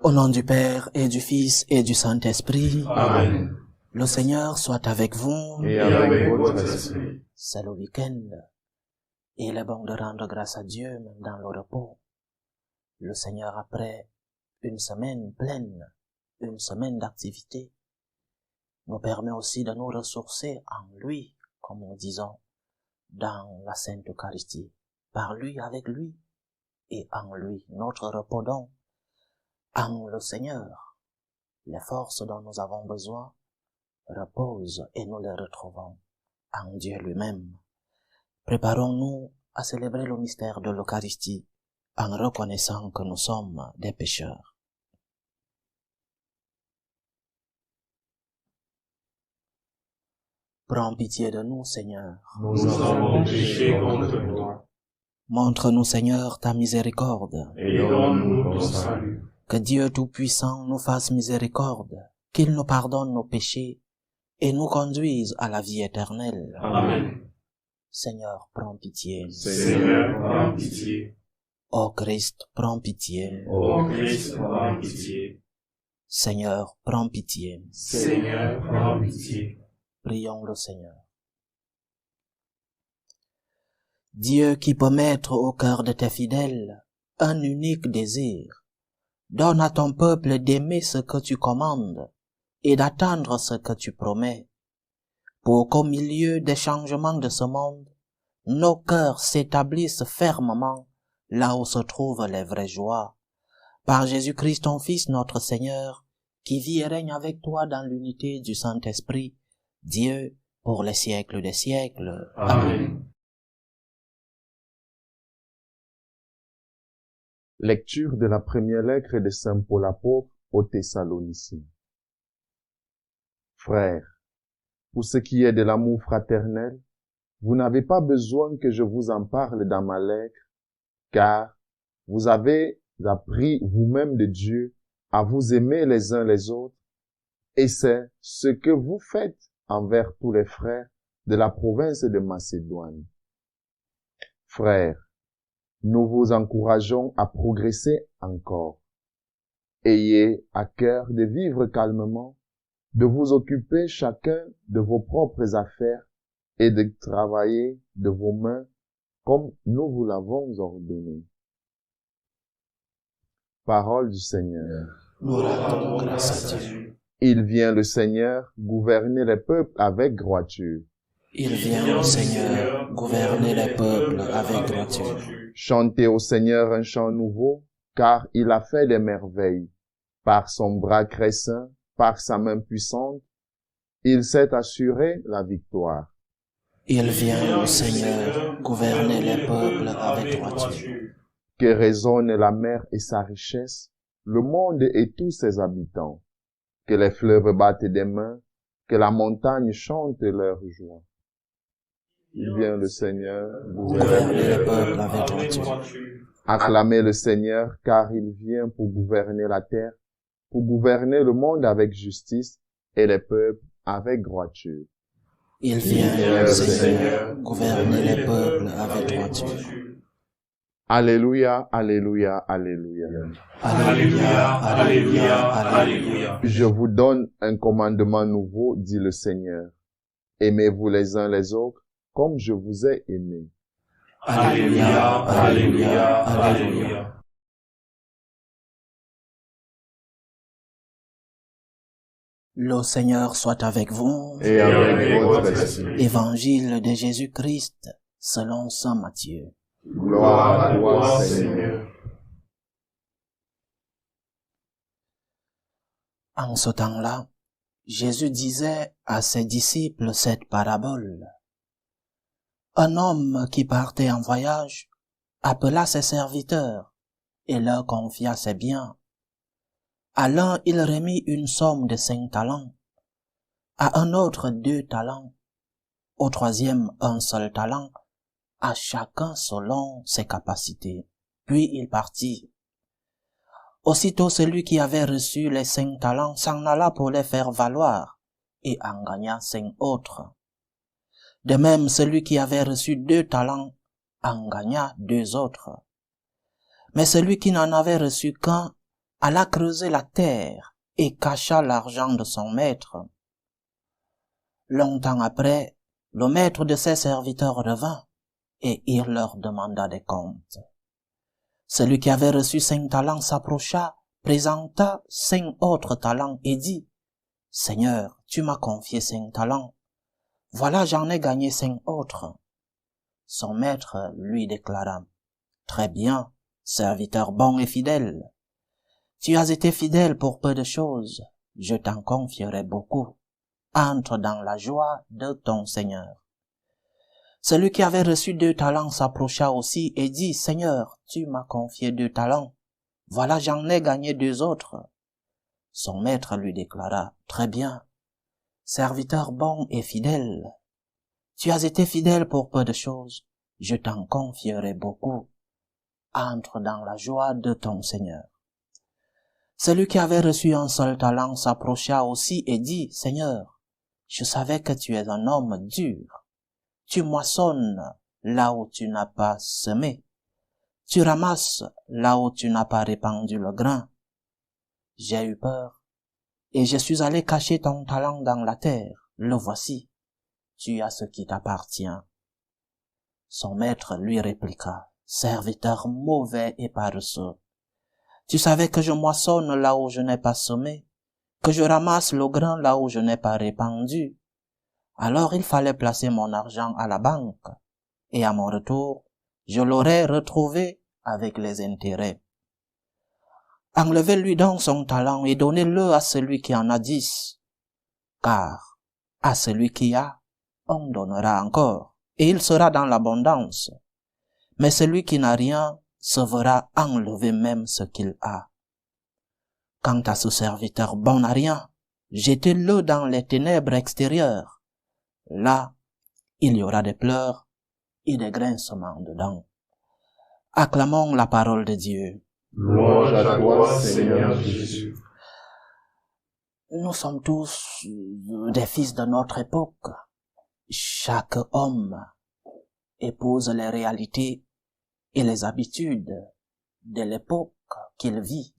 Au nom du Père et du Fils et du Saint-Esprit. Amen. Le Seigneur soit avec vous. Et avec votre esprit. C'est le week-end. Et il est bon de rendre grâce à Dieu même dans le repos. Le Seigneur, après une semaine pleine, une semaine d'activité, nous permet aussi de nous ressourcer en lui, comme nous disons, dans la Sainte Eucharistie. Par lui, avec lui, et en lui, notre repos donc. En le Seigneur, les forces dont nous avons besoin reposent et nous les retrouvons en Dieu lui-même. Préparons-nous à célébrer le mystère de l'Eucharistie en reconnaissant que nous sommes des pécheurs. Prends pitié de nous, Seigneur. Nous avons péché contre toi. Montre-nous, Seigneur, ta miséricorde. Et donne-nous ton salut. Que Dieu Tout-Puissant nous fasse miséricorde, qu'il nous pardonne nos péchés et nous conduise à la vie éternelle. Amen. Seigneur, prends pitié. Seigneur, prends pitié. Ô Christ, prends pitié. Ô Christ, prends pitié. Seigneur, prends pitié. Seigneur, prends pitié. Prions le Seigneur. Dieu qui peut mettre au cœur de tes fidèles un unique désir, donne à ton peuple d'aimer ce que tu commandes et d'attendre ce que tu promets, pour qu'au milieu des changements de ce monde, nos cœurs s'établissent fermement là où se trouvent les vraies joies. Par Jésus-Christ, ton Fils, notre Seigneur, qui vit et règne avec toi dans l'unité du Saint-Esprit, Dieu, pour les siècles des siècles. Amen. Lecture de la première lettre de Saint Paul apôtre aux Thessaloniciens. Frères, pour ce qui est de l'amour fraternel, vous n'avez pas besoin que je vous en parle dans ma lettre, car vous avez appris vous-même de Dieu à vous aimer les uns les autres, et c'est ce que vous faites envers tous les frères de la province de Macédoine. Frères, nous vous encourageons à progresser encore. Ayez à cœur de vivre calmement, de vous occuper chacun de vos propres affaires et de travailler de vos mains comme nous vous l'avons ordonné. Parole du Seigneur. Nous rendons grâce à Dieu. Il vient le Seigneur gouverner les peuples avec droiture. Il vient le Seigneur gouverner les peuples avec droiture. Chantez au Seigneur un chant nouveau, car il a fait des merveilles. Par son bras crescent, par sa main puissante, il s'est assuré la victoire. Il vient le Seigneur gouverner les peuples avec droiture. Que résonne la mer et sa richesse, le monde et tous ses habitants. Que les fleuves battent des mains, que la montagne chante leur joie. Il vient le Seigneur Gouverner les peuples avec droiture. Acclamez le Seigneur, car il vient pour gouverner la terre, pour gouverner le monde avec justice et les peuples avec droiture. Il vient le Seigneur gouverner les peuples avec droiture. Alléluia, alléluia, alléluia. Alléluia, alléluia, alléluia. Je vous donne un commandement nouveau, dit le Seigneur. Aimez-vous les uns les autres comme je vous ai aimé. Alléluia, alléluia, alléluia. Le Seigneur soit avec vous. Et avec votre esprit. Évangile de Jésus-Christ selon saint Matthieu. Gloire à toi, Seigneur. En ce temps-là, Jésus disait à ses disciples cette parabole. Un homme qui partait en voyage appela ses serviteurs et leur confia ses biens. À l'un, il remit une somme de 5 talents, à un autre 2 talents, au troisième un seul talent, à chacun selon ses capacités. Puis il partit. Aussitôt celui qui avait reçu les 5 talents s'en alla pour les faire valoir et en gagna 5 autres. De même, celui qui avait reçu 2 talents en gagna 2 autres. Mais celui qui n'en avait reçu qu'un alla creuser la terre et cacha l'argent de son maître. Longtemps après, le maître de ses serviteurs revint et il leur demanda des comptes. Celui qui avait reçu 5 talents s'approcha, présenta 5 autres talents et dit, « Seigneur, tu m'as confié 5 talents. Voilà, j'en ai gagné 5 autres. » Son maître lui déclara, « Très bien, serviteur bon et fidèle. Tu as été fidèle pour peu de choses, je t'en confierai beaucoup. Entre dans la joie de ton Seigneur. » Celui qui avait reçu 2 talents s'approcha aussi et dit, « Seigneur, tu m'as confié 2 talents. Voilà, j'en ai gagné 2 autres. » Son maître lui déclara, « Très bien, serviteur bon et fidèle. Tu as été fidèle pour peu de choses, je t'en confierai beaucoup. Entre dans la joie de ton Seigneur. » Celui qui avait reçu un seul talent s'approcha aussi et dit, « Seigneur, je savais que tu es un homme dur. Tu moissonnes là où tu n'as pas semé. Tu ramasses là où tu n'as pas répandu le grain. J'ai eu peur et je suis allé cacher ton talent dans la terre. Le voici. Tu as ce qui t'appartient. » Son maître lui répliqua, « Serviteur mauvais et paresseux. Tu savais que je moissonne là où je n'ai pas semé, que je ramasse le grain là où je n'ai pas répandu. Alors il fallait placer mon argent à la banque, et à mon retour, je l'aurais retrouvé avec les intérêts. Enlevez-lui donc son talent et donnez-le à celui qui en a 10, car à celui qui a, on donnera encore, et il sera dans l'abondance. Mais celui qui n'a rien se verra enlever même ce qu'il a. Quant à ce serviteur bon à rien, jetez-le dans les ténèbres extérieures. Là, il y aura des pleurs et des grincements de dents. » Acclamons la parole de Dieu. Louange à toi, Seigneur Jésus. Nous sommes tous des fils de notre époque. Chaque homme épouse les réalités et les habitudes de l'époque qu'il vit.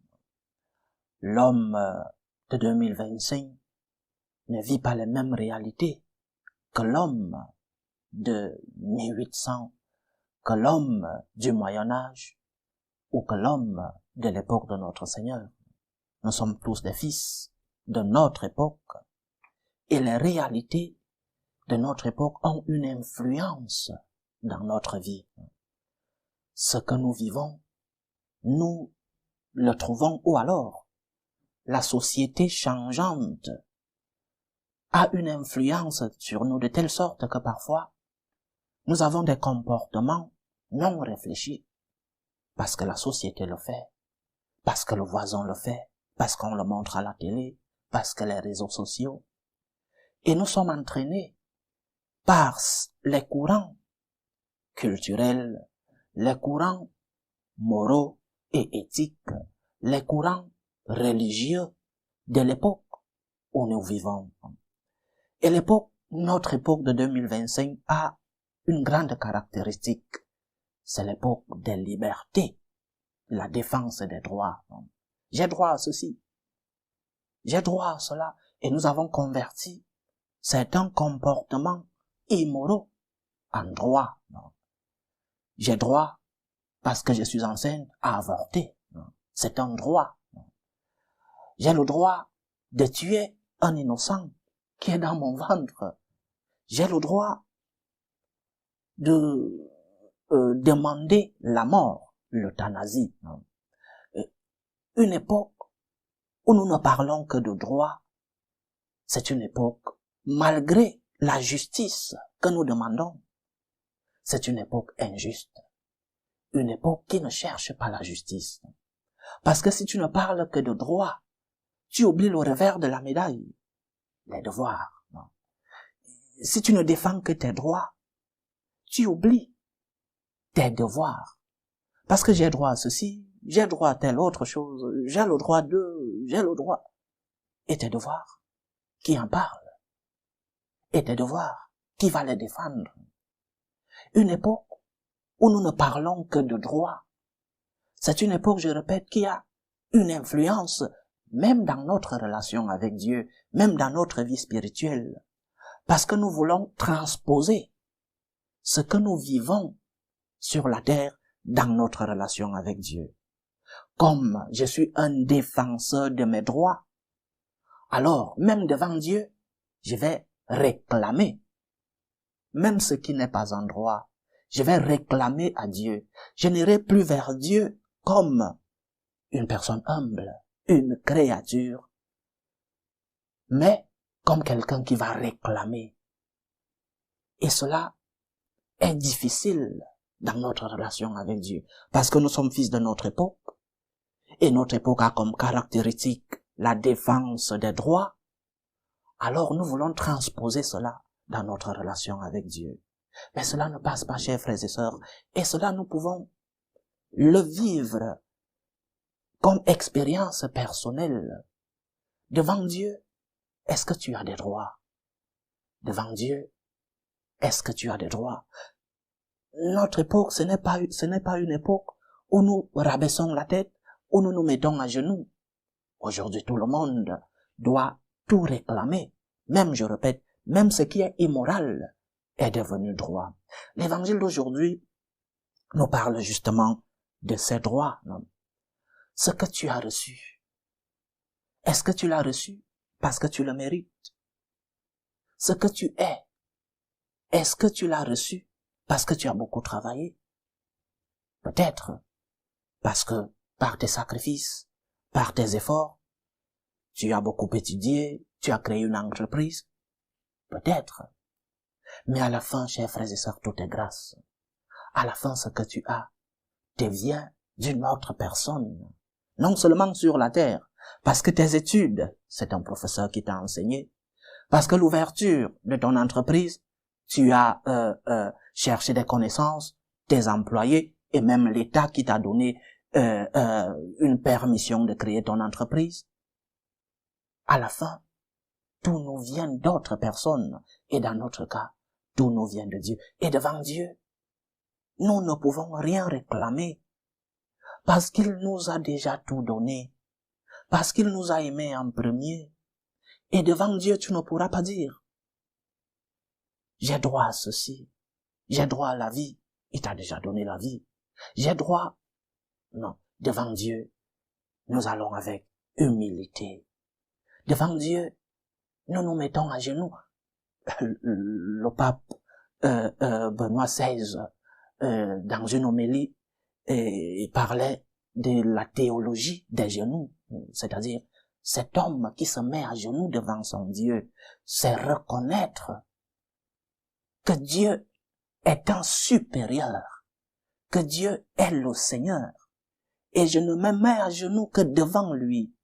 L'homme de 2025 ne vit pas les mêmes réalités que l'homme de 1800, que l'homme du Moyen-Âge ou que l'homme de l'époque de notre Seigneur. Nous sommes tous des fils de notre époque et les réalités de notre époque ont une influence dans notre vie. Ce que nous vivons, nous le trouvons ou alors la société changeante a une influence sur nous de telle sorte que parfois nous avons des comportements non réfléchis parce que la société le fait, parce que le voisin le fait, parce qu'on le montre à la télé, parce que les réseaux sociaux. Et nous sommes entraînés par les courants culturels, les courants moraux et éthiques, les courants religieux de l'époque où nous vivons. Et notre époque de 2025 a une grande caractéristique. C'est l'époque des libertés, la défense des droits. J'ai droit à ceci. J'ai droit à cela. Et nous avons converti certains comportements immoraux en droit. J'ai droit, parce que je suis enceinte, à avorter. C'est un droit. J'ai le droit de tuer un innocent qui est dans mon ventre. J'ai le droit de demander la mort, l'euthanasie. Une époque où nous ne parlons que de droit, c'est une époque, malgré la justice que nous demandons, c'est une époque injuste. Une époque qui ne cherche pas la justice. Parce que si tu ne parles que de droit, tu oublies le revers de la médaille, les devoirs. Non. Si tu ne défends que tes droits, tu oublies tes devoirs. Parce que j'ai droit à ceci, j'ai droit à telle autre chose, j'ai le droit. Et tes devoirs, qui en parle? et tes devoirs? Qui va les défendre? Une époque où nous ne parlons que de droit. C'est une époque, je répète, qui a une influence même dans notre relation avec Dieu, même dans notre vie spirituelle. Parce que nous voulons transposer ce que nous vivons sur la terre dans notre relation avec Dieu. Comme je suis un défenseur de mes droits, alors même devant Dieu, je vais réclamer même ce qui n'est pas un droit. Je vais réclamer à Dieu. Je n'irai plus vers Dieu comme une personne humble, une créature, mais comme quelqu'un qui va réclamer. Et cela est difficile dans notre relation avec Dieu, parce que nous sommes fils de notre époque, et notre époque a comme caractéristique la défense des droits. Alors nous voulons transposer cela dans notre relation avec Dieu. Mais cela ne passe pas, chers frères et sœurs, et cela nous pouvons le vivre comme expérience personnelle. Devant Dieu, est-ce que tu as des droits? Devant Dieu, est-ce que tu as des droits? Notre époque, ce n'est pas une époque où nous rabaissons la tête, où nous nous mettons à genoux. Aujourd'hui, tout le monde doit tout réclamer. Même, je répète, même ce qui est immoral est devenu droit. L'évangile d'aujourd'hui nous parle justement de ces droits. Non? Ce que tu as reçu, est-ce que tu l'as reçu parce que tu le mérites? Ce que tu es, est-ce que tu l'as reçu parce que tu as beaucoup travaillé? Peut-être parce que par tes sacrifices, par tes efforts, tu as beaucoup étudié, tu as créé une entreprise. Peut-être. Mais à la fin, chers frères et sœurs, tout est grâce. À la fin, ce que tu as te vient d'une autre personne. Non seulement sur la terre, parce que tes études, c'est un professeur qui t'a enseigné. Parce que l'ouverture de ton entreprise, tu as cherché des connaissances, tes employés, et même l'État qui t'a donné une permission de créer ton entreprise. À la fin, tout nous vient d'autres personnes, et dans notre cas, tout nous vient de Dieu. Et devant Dieu, nous ne pouvons rien réclamer, parce qu'il nous a déjà tout donné, parce qu'il nous a aimés en premier. Et devant Dieu, tu ne pourras pas dire, j'ai droit à ceci, j'ai droit à la vie, il t'a déjà donné la vie, j'ai droit. Non, devant Dieu, nous allons avec humilité. Devant Dieu, nous nous mettons à genoux. Le pape Benoît XVI, dans une homélie, parlait de la théologie des genoux, c'est-à-dire cet homme qui se met à genoux devant son Dieu, c'est reconnaître que Dieu est un supérieur, que Dieu est le Seigneur, et je ne me mets à genoux que devant lui.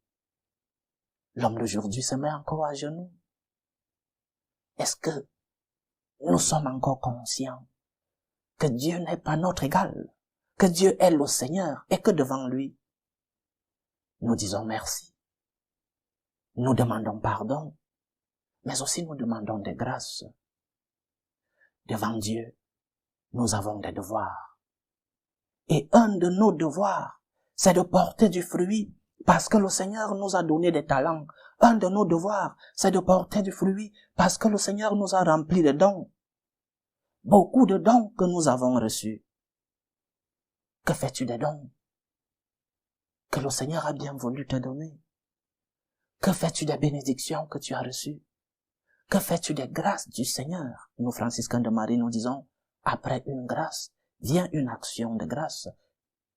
L'homme d'aujourd'hui se met encore à genoux. Est-ce que nous sommes encore conscients que Dieu n'est pas notre égal, que Dieu est le Seigneur et que devant lui, nous disons merci. Nous demandons pardon, mais aussi nous demandons des grâces. Devant Dieu, nous avons des devoirs. Et un de nos devoirs, c'est de porter du fruit parce que le Seigneur nous a donné des talents. Un de nos devoirs, c'est de porter du fruit parce que le Seigneur nous a remplis de dons. Beaucoup de dons que nous avons reçus. Que fais-tu des dons que le Seigneur a bien voulu te donner? Que fais-tu des bénédictions que tu as reçues? Que fais-tu des grâces du Seigneur? Nous, franciscains de Marie, nous disons, après une grâce, vient une action de grâce.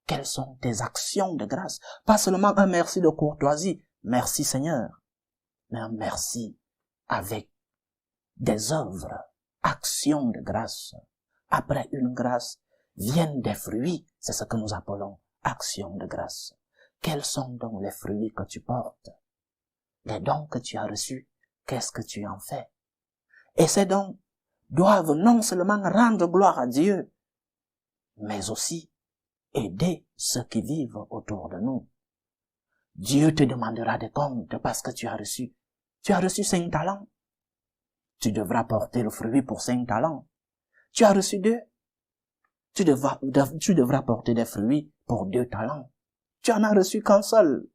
Quelles sont tes actions de grâce? Pas seulement un merci de courtoisie, merci Seigneur, mais un merci avec des œuvres, actions de grâce. Après une grâce, viennent des fruits, c'est ce que nous appelons actions de grâce. Quels sont donc les fruits que tu portes? Les dons que tu as reçus, qu'est-ce que tu en fais? Et ces dons doivent non seulement rendre gloire à Dieu, mais aussi aider ceux qui vivent autour de nous. Dieu te demandera des comptes parce que tu as reçu. Tu as reçu 5 talents. tu devras porter le fruit pour 5 talents. Tu as reçu 2. Tu devras porter des fruits pour 2 talents. Tu en as reçu qu'un seul.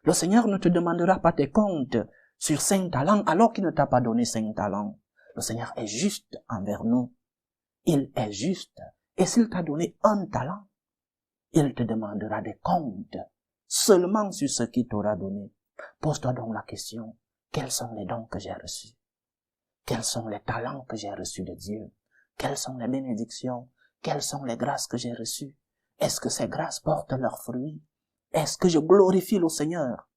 Le Seigneur ne te demandera pas tes comptes sur 5 talents alors qu'il ne t'a pas donné 5 talents. Le Seigneur est juste envers nous. Il est juste. Et s'il t'a donné 1 talent, il te demandera des comptes seulement sur ce qu'il t'aura donné. Pose-toi donc la question, quels sont les dons que j'ai reçus? Quels sont les talents que j'ai reçus de Dieu? Quelles sont les bénédictions? Quelles sont les grâces que j'ai reçues? Est-ce que ces grâces portent leurs fruits? Est-ce que je glorifie le Seigneur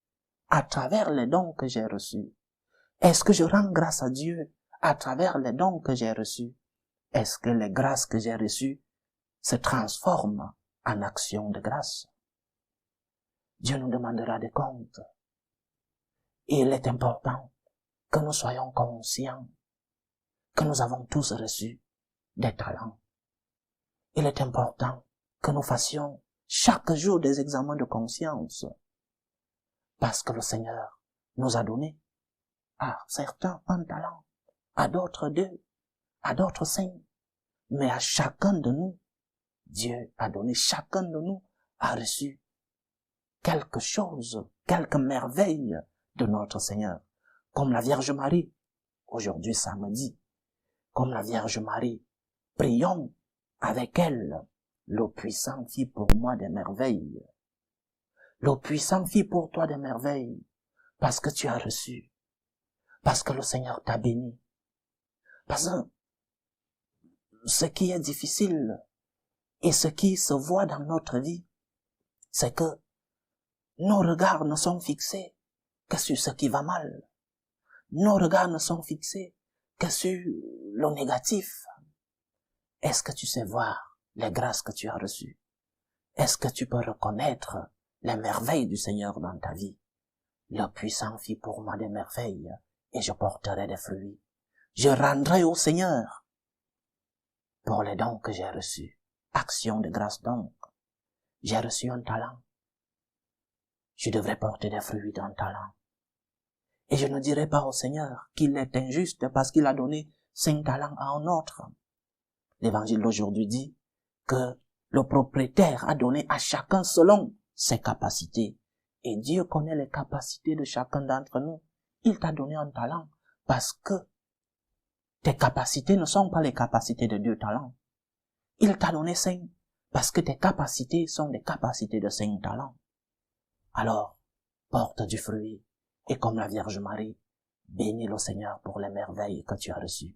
à travers les dons que j'ai reçus? Est-ce que je rends grâce à Dieu à travers les dons que j'ai reçus? Est-ce que les grâces que j'ai reçues se transforment en action de grâce? Dieu nous demandera des comptes. Et il est important que nous soyons conscients que nous avons tous reçu des talents. Il est important que nous fassions chaque jour des examens de conscience, parce que le Seigneur nous a donné à certains 1 talent, à d'autres 2, à d'autres 5, mais à chacun de nous, Dieu a donné, chacun de nous a reçu quelque chose, quelque merveille de notre Seigneur. Comme la Vierge Marie, aujourd'hui samedi, comme la Vierge Marie, prions avec elle. Le puissant fit pour moi des merveilles. Le puissant fit pour toi des merveilles, parce que tu as reçu, parce que le Seigneur t'a béni. Parce que ce qui est difficile et ce qui se voit dans notre vie, c'est que nos regards ne sont fixés que sur ce qui va mal. Nos regards ne sont fixés que sur le négatif. Est-ce que tu sais voir les grâces que tu as reçues? Est-ce que tu peux reconnaître les merveilles du Seigneur dans ta vie? Le puissant fit pour moi des merveilles et je porterai des fruits. Je rendrai au Seigneur pour les dons que j'ai reçus. Action de grâce donc. J'ai reçu 1 talent. Je devrais porter des fruits d'un talent. Et je ne dirai pas au Seigneur qu'il est injuste parce qu'il a donné 5 talents à un autre. L'évangile d'aujourd'hui dit que le propriétaire a donné à chacun selon ses capacités. Et Dieu connaît les capacités de chacun d'entre nous. Il t'a donné 1 talent parce que tes capacités ne sont pas les capacités de 2 talents. Il t'a donné 5 parce que tes capacités sont des capacités de 5 talents. Alors, porte du fruit et comme la Vierge Marie, bénis le Seigneur pour les merveilles que tu as reçues.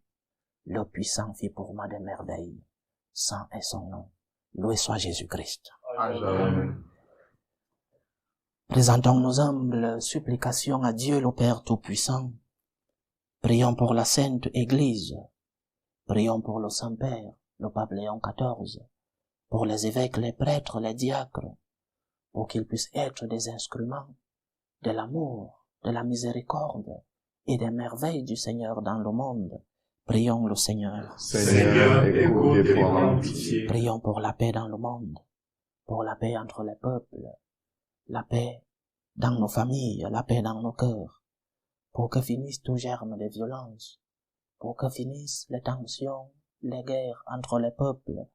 Le puissant fit pour moi des merveilles. Saint est son nom. Loué soit Jésus-Christ. Amen. Présentons nos humbles supplications à Dieu le Père Tout-Puissant. Prions pour la Sainte Église. Prions pour le Saint-Père, le Pape Léon XIV, pour les évêques, les prêtres, les diacres, pour qu'ils puissent être des instruments de l'amour, de la miséricorde et des merveilles du Seigneur dans le monde. Prions le Seigneur. Seigneur, écoute et prends pitié. Prions pour la paix dans le monde, pour la paix entre les peuples, la paix dans nos familles, la paix dans nos cœurs, pour que finisse tout germe de violence, pour que finissent les tensions, les guerres entre les peuples.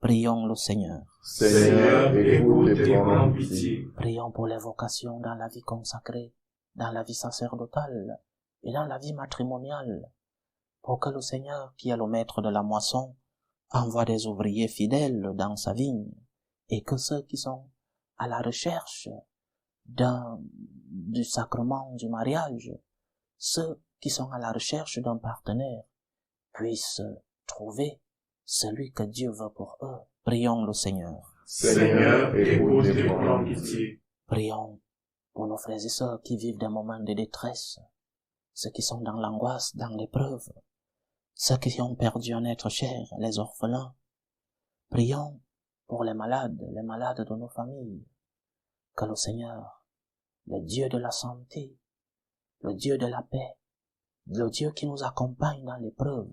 Prions le Seigneur. Seigneur, écoute et prends pitié. Prions pour les vocations dans la vie consacrée, dans la vie sacerdotale et dans la vie matrimoniale, pour que le Seigneur, qui est le maître de la moisson, envoie des ouvriers fidèles dans sa vigne, et que ceux qui sont à la recherche du sacrement du mariage, ceux qui sont à la recherche d'un partenaire, puissent trouver celui que Dieu veut pour eux. Prions le Seigneur. Seigneur, écoute et prends pitié. Prions pour nos frères et sœurs qui vivent des moments de détresse, ceux qui sont dans l'angoisse, dans l'épreuve, ceux qui ont perdu un être cher, les orphelins. Prions pour les malades de nos familles. Que le Seigneur, le Dieu de la santé, le Dieu de la paix, le Dieu qui nous accompagne dans l'épreuve,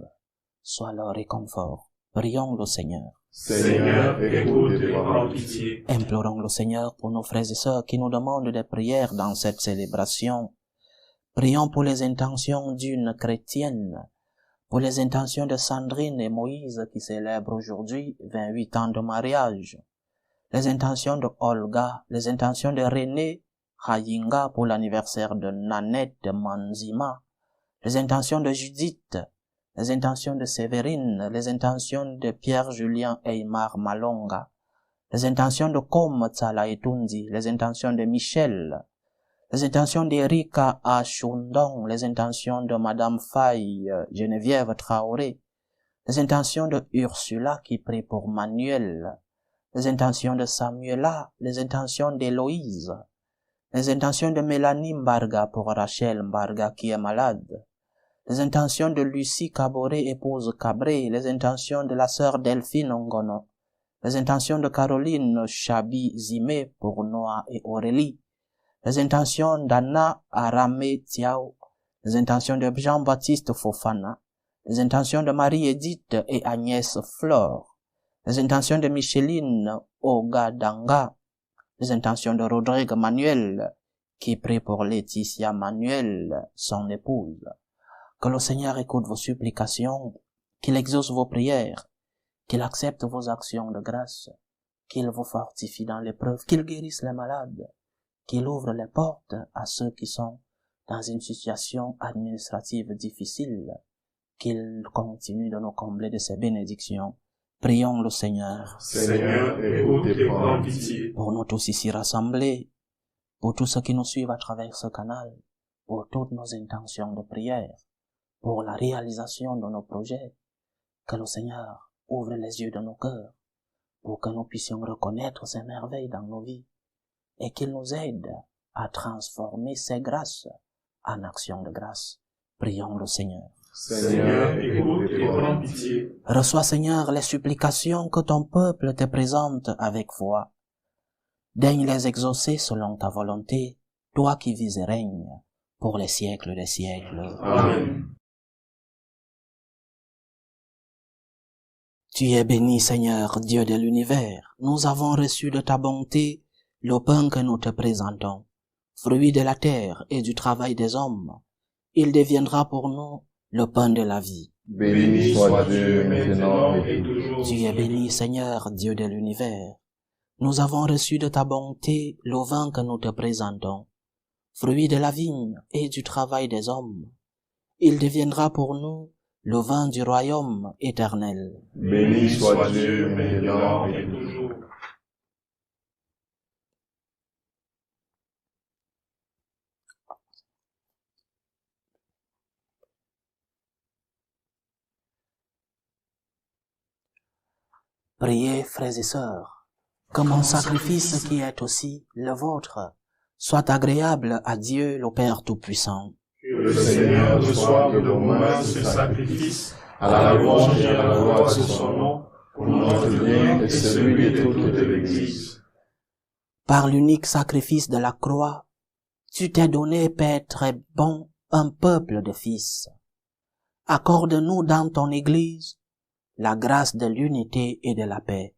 soit leur réconfort. Prions le Seigneur. Seigneur, écoute et prends pitié. Implorons le Seigneur pour nos frères et sœurs qui nous demandent des prières dans cette célébration. Prions pour les intentions d'une chrétienne pour les intentions de Sandrine et Moïse qui célèbrent aujourd'hui 28 ans de mariage, les intentions de Olga, les intentions de René Hayinga pour l'anniversaire de Nanette Manzima, les intentions de Judith, les intentions de Séverine, les intentions de Pierre-Julien Eymar Malonga, les intentions de Kom Tsala Etundi, les intentions de Michel, les intentions d'Erika Achundong, les intentions de Madame Faye Geneviève Traoré, les intentions de Ursula qui prie pour Manuel, les intentions de Samuela, les intentions d'Héloïse, les intentions de Mélanie Mbarga pour Rachel Mbarga qui est malade, les intentions de Lucie Caboret, épouse Cabré, les intentions de la sœur Delphine Ongono, les intentions de Caroline Chabi Zimé pour Noah et Aurélie, les intentions d'Anna Aramé Tiao, les intentions de Jean-Baptiste Fofana, les intentions de Marie-Édith et Agnès Flore, les intentions de Micheline Ogadanga, les intentions de Rodrigue Manuel, qui prie pour Laetitia Manuel, son épouse. Que le Seigneur écoute vos supplications, qu'il exauce vos prières, qu'il accepte vos actions de grâce, qu'il vous fortifie dans l'épreuve, qu'il guérisse les malades, qu'il ouvre les portes à ceux qui sont dans une situation administrative difficile, qu'il continue de nous combler de ses bénédictions. Prions le Seigneur. Seigneur, écoute et prends pitié. Pour nous tous ici rassemblés, pour tous ceux qui nous suivent à travers ce canal, pour toutes nos intentions de prière, pour la réalisation de nos projets, que le Seigneur ouvre les yeux de nos cœurs, pour que nous puissions reconnaître ses merveilles dans nos vies, et qu'il nous aide à transformer ces grâces en actions de grâce. Prions le Seigneur. Seigneur, écoute et prends pitié. Reçois, Seigneur, les supplications que ton peuple te présente avec foi. Daigne les exaucer selon ta volonté, toi qui vis et règnes pour les siècles des siècles. Amen. Tu es béni, Seigneur, Dieu de l'univers. Nous avons reçu de ta bonté le pain que nous te présentons, fruit de la terre et du travail des hommes. Il deviendra pour nous le pain de la vie. Béni soit Dieu maintenant et toujours. Tu es béni, Seigneur, Dieu de l'univers. Nous avons reçu de ta bonté le vin que nous te présentons, fruit de la vigne et du travail des hommes. Il deviendra pour nous le vin du royaume éternel. Béni soit Dieu maintenant et toujours. Priez, frères et sœurs, que mon sacrifice qui est aussi le vôtre soit agréable à Dieu le Père Tout-Puissant. Que le Seigneur reçoive de vos mains ce sacrifice à la louange et à la gloire de son nom, pour notre bien et celui de toute l'Église. Par l'unique sacrifice de la croix, tu t'es donné, Père très bon, un peuple de fils. Accorde-nous dans ton Église la grâce de l'unité et de la paix.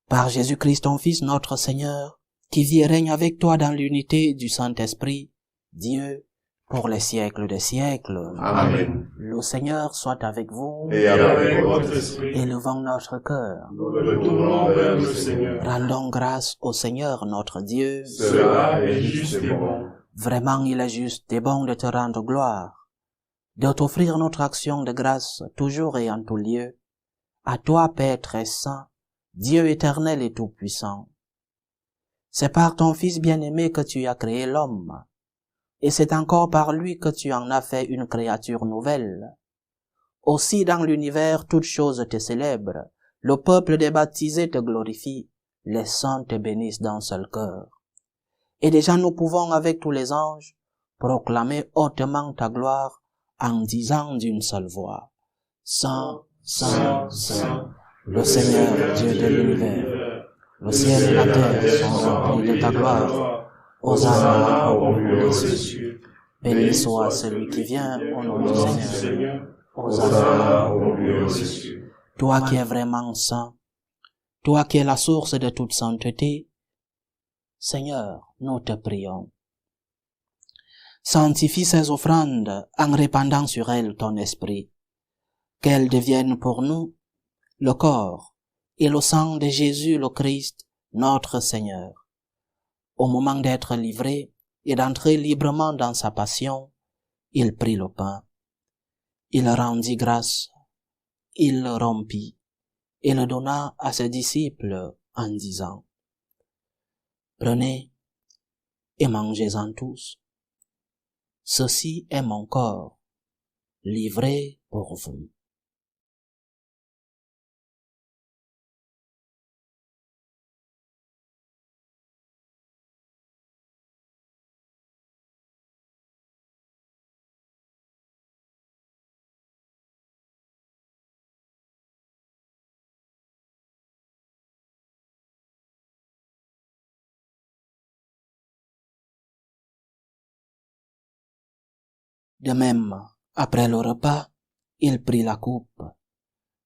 Par Jésus-Christ, ton Fils, notre Seigneur, qui vit et règne avec toi dans l'unité du Saint-Esprit, Dieu, pour les siècles des siècles. Amen. Le Seigneur soit avec vous. Et avec votre esprit, Élevons notre cœur. nous le tournons vers le Seigneur. Rendons grâce au Seigneur notre Dieu. Cela est juste et bon. Vraiment, il est juste et bon de te rendre gloire, de t'offrir notre action de grâce toujours et en tout lieu. À toi, Père très saint, Dieu éternel et tout-puissant. C'est par ton Fils bien-aimé que tu as créé l'homme, et c'est encore par lui que tu en as fait une créature nouvelle. Aussi dans l'univers toutes choses te célèbrent, le peuple des baptisés te glorifie, les saints te bénissent d'un seul cœur. Et déjà nous pouvons avec tous les anges proclamer hautement ta gloire en disant d'une seule voix, Saint, Saint, Saint, le Seigneur Dieu de l'univers, le ciel et la terre sont remplis de ta gloire. Hosanna au plus haut des cieux. Béni soit celui qui vient au nom du Seigneur. Hosanna au plus haut des cieux. Toi qui es vraiment saint, toi qui es la source de toute sainteté, Seigneur, nous te prions. Sanctifie ces offrandes en répandant sur elles ton esprit. qu'elles deviennent pour nous le corps et le sang de Jésus le Christ, notre Seigneur. Au moment d'être livré et d'entrer librement dans sa passion, il prit le pain. Il rendit grâce, il le rompit et le donna à ses disciples en disant: Prenez et mangez-en tous. Ceci est mon corps, livré pour vous. De même, après le repas, il prit la coupe.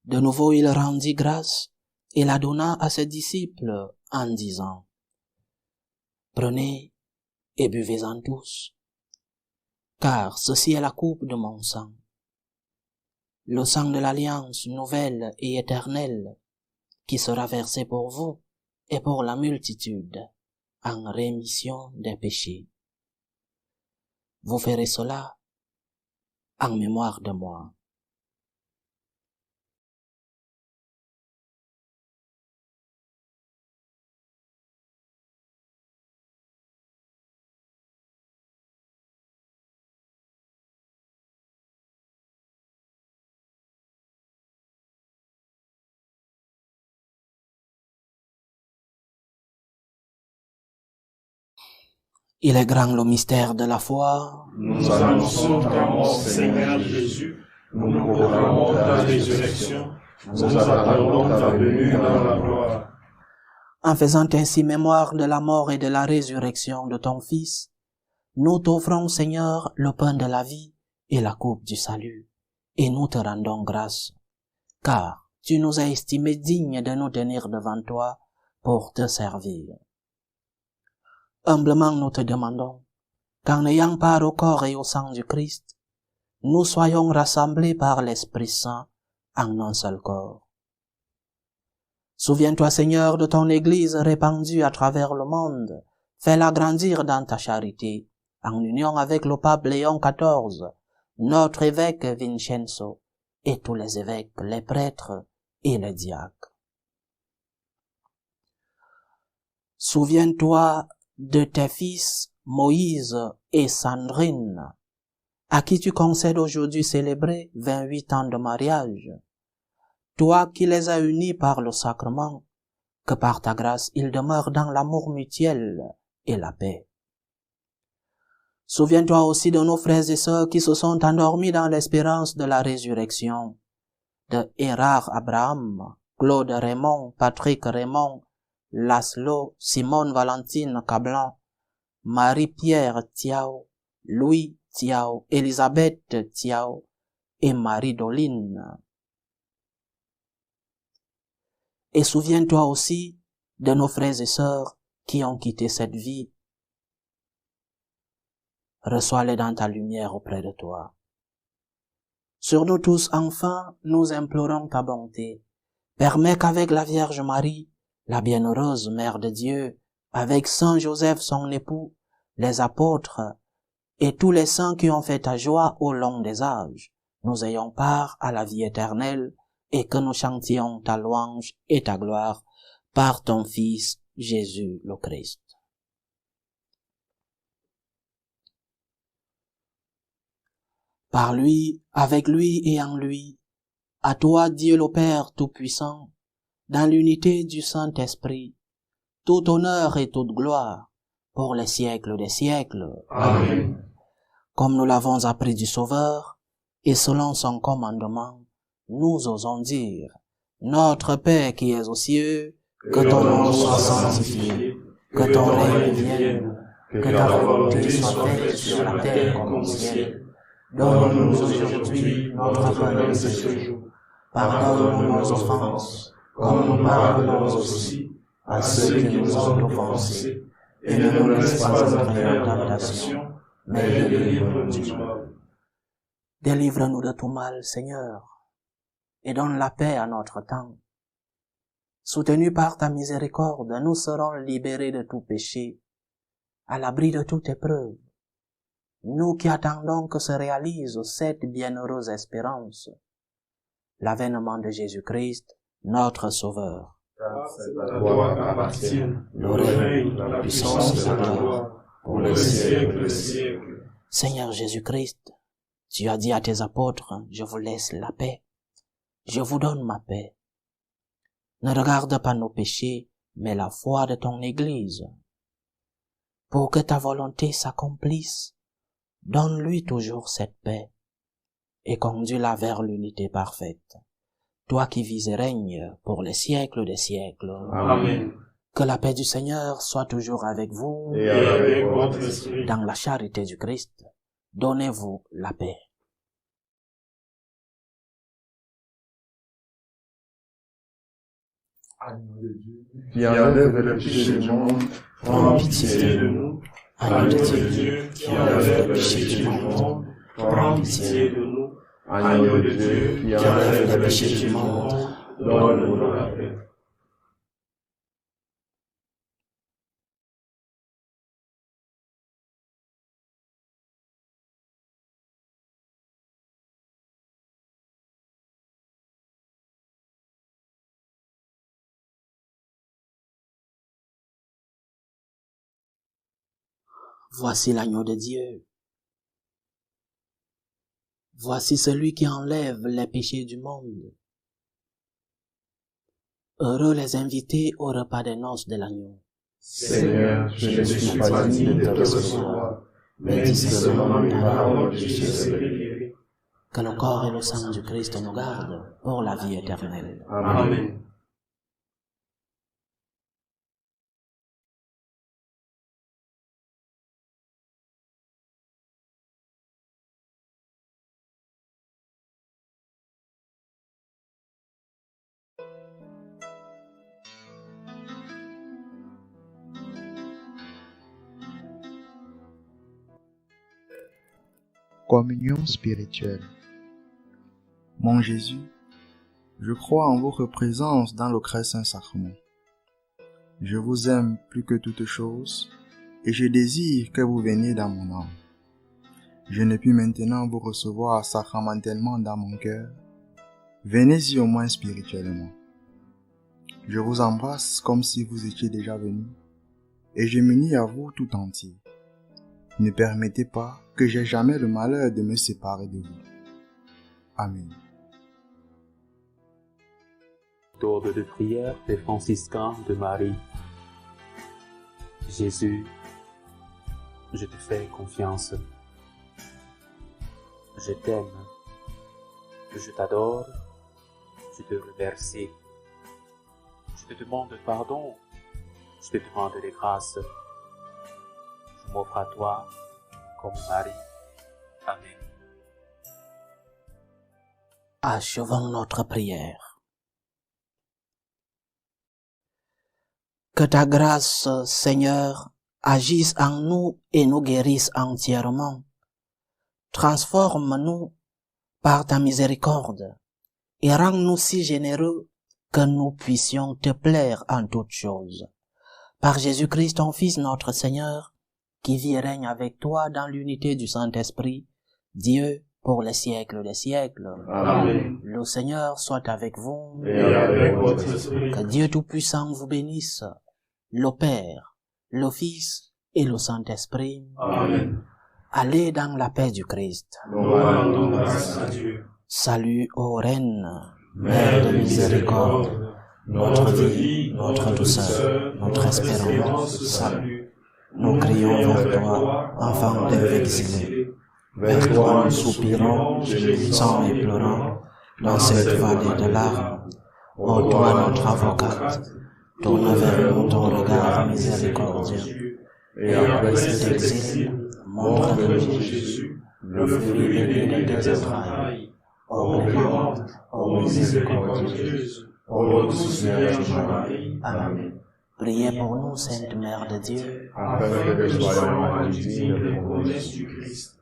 De nouveau il rendit grâce et la donna à ses disciples en disant: Prenez et buvez-en tous, car ceci est la coupe de mon sang, le sang de l'alliance nouvelle et éternelle, qui sera versé pour vous et pour la multitude, en rémission des péchés. Vous ferez cela en mémoire de moi. Il est grand le mystère de la foi. Nous annonçons ta mort, Seigneur Jésus. Nous proclamons ta résurrection. Nous attendons ta venue dans la gloire. En faisant ainsi mémoire de la mort et de la résurrection de ton Fils, nous t'offrons, Seigneur, le pain de la vie et la coupe du salut, et nous te rendons grâce, car tu nous as estimés dignes de nous tenir devant toi pour te servir. Humblement nous te demandons qu'en ayant part au corps et au sang du Christ, nous soyons rassemblés par l'Esprit Saint en un seul corps. Souviens-toi, Seigneur, de ton Église répandue à travers le monde. Fais-la grandir dans ta charité, en union avec le pape Léon XIV, notre évêque Vincenzo, et tous les évêques, les prêtres et les diacres. Souviens-toi de tes fils Moïse et Sandrine, à qui tu concèdes aujourd'hui célébrer 28 ans de mariage. Toi qui les as unis par le sacrement, que par ta grâce ils demeurent dans l'amour mutuel et la paix. Souviens-toi aussi de nos frères et sœurs qui se sont endormis dans l'espérance de la résurrection, de Hérard Abraham, Claude Raymond, Patrick Raymond, Laszlo, Simone Valentine Cablan, Marie-Pierre Thiao, Louis Thiao, Elisabeth Thiao et Marie-Doline. Et souviens-toi aussi de nos frères et sœurs qui ont quitté cette vie. Reçois-les dans ta lumière auprès de toi. Sur nous tous, enfin, nous implorons ta bonté. Permets qu'avec la Vierge Marie, la bienheureuse Mère de Dieu, avec Saint Joseph son époux, les apôtres et tous les saints qui ont fait ta joie au long des âges, nous ayons part à la vie éternelle et que nous chantions ta louange et ta gloire par ton Fils Jésus le Christ. Par lui, avec lui et en lui, à toi Dieu le Père Tout-Puissant, dans l'unité du Saint-Esprit, tout honneur et toute gloire, pour les siècles des siècles. Amen. Comme nous l'avons appris du Sauveur, et selon son commandement, nous osons dire: Notre Père qui es aux cieux, que ton nom soit sanctifié, que ton règne vienne, que ta volonté soit faite sur la terre comme au ciel. Donne-nous aujourd'hui notre pain de ce jour. Pardonne-nous nos offenses, comme nous pardonnons aussi à ceux qui nous ont offensés, et ne nous laisse pas entrer en tentation, mais délivre-nous du mal. Délivre-nous de tout mal, Seigneur. et donne la paix à notre temps. Soutenus par ta miséricorde, nous serons libérés de tout péché, à l'abri de toute épreuve. Nous qui attendons que se réalise cette bienheureuse espérance, l'avènement de Jésus-Christ, notre Sauveur. Car c'est à toi qu'appartiennent le règne, la puissance et la gloire, pour les siècles des siècles. Seigneur Jésus-Christ, tu as dit à tes apôtres, je vous laisse la paix, je vous donne ma paix. Ne regarde pas nos péchés, mais la foi de ton Église. Pour que ta volonté s'accomplisse, donne-lui toujours cette paix et conduis-la vers l'unité parfaite. Toi qui vis et règnes pour les siècles des siècles. Amen. Que la paix du Seigneur soit toujours avec vous Et avec votre esprit. dans la charité du Christ. Donnez-vous la paix. Agneau de Dieu, qui enlève le péché du monde, Prends pitié de nous. Agneau de Dieu, qui enlève le péché du monde, prends pitié de nous. Agneau de Dieu, qui enlève le péché du monde, donne-nous la paix. Voici l'agneau de Dieu. Voici celui qui enlève les péchés du monde. Heureux les invités au repas des noces de l'agneau. Seigneur, je ne suis pas digne de te recevoir, mais dis seulement une parole et je serai guéri. Que le corps et le sang du Christ nous gardent pour la vie éternelle. Amen. Communion spirituelle. Mon Jésus, je crois en votre présence dans le très saint sacrement. Je vous aime plus que toute chose et je désire que vous veniez dans mon âme. Je ne puis maintenant vous recevoir sacramentellement dans mon cœur. Venez-y au moins spirituellement. Je vous embrasse comme si vous étiez déjà venu et je m'unis à vous tout entier. Ne permettez pas que j'aie jamais le malheur de me séparer de vous. Amen. Tour de prière des franciscains de Marie. Jésus, je te fais confiance. Je t'aime. Je t'adore. Je te remercie. Je te demande pardon. Je te demande des grâces. Je m'offre à toi comme Marie. Amen. Achevons notre prière. Que ta grâce, Seigneur, agisse en nous et nous guérisse entièrement. Transforme-nous par ta miséricorde et rends-nous si généreux que nous puissions te plaire en toutes choses. Par Jésus-Christ, ton Fils, notre Seigneur, qui vit et règne avec toi dans l'unité du Saint-Esprit, Dieu, pour les siècles des siècles. Amen. Le Seigneur soit avec vous. Et avec votre esprit. Que Dieu Tout-Puissant vous bénisse, le Père, le Fils et le Saint-Esprit. Amen. Allez dans la paix du Christ. Nous rendons grâce à Dieu. Salut ô Reine, Mère de miséricorde, notre vie, notre douceur, notre espérance, salut. nous crions vers toi, enfant de l'exilé. Vers toi nous soupirons, gémissant et pleurant, dans cette vallée de larmes. Ô toi notre avocate, tourne vers nous ton regard miséricordieux. Et après cet exil, montre-nous Jésus, le fruit béni de tes entrailles. Ô clémente, ô miséricordieuse, ô douce Vierge Marie. Amen. Priez pour nous, Sainte Mère de Dieu, afin que soyons dignes dignes de des promesses promesses du Christ.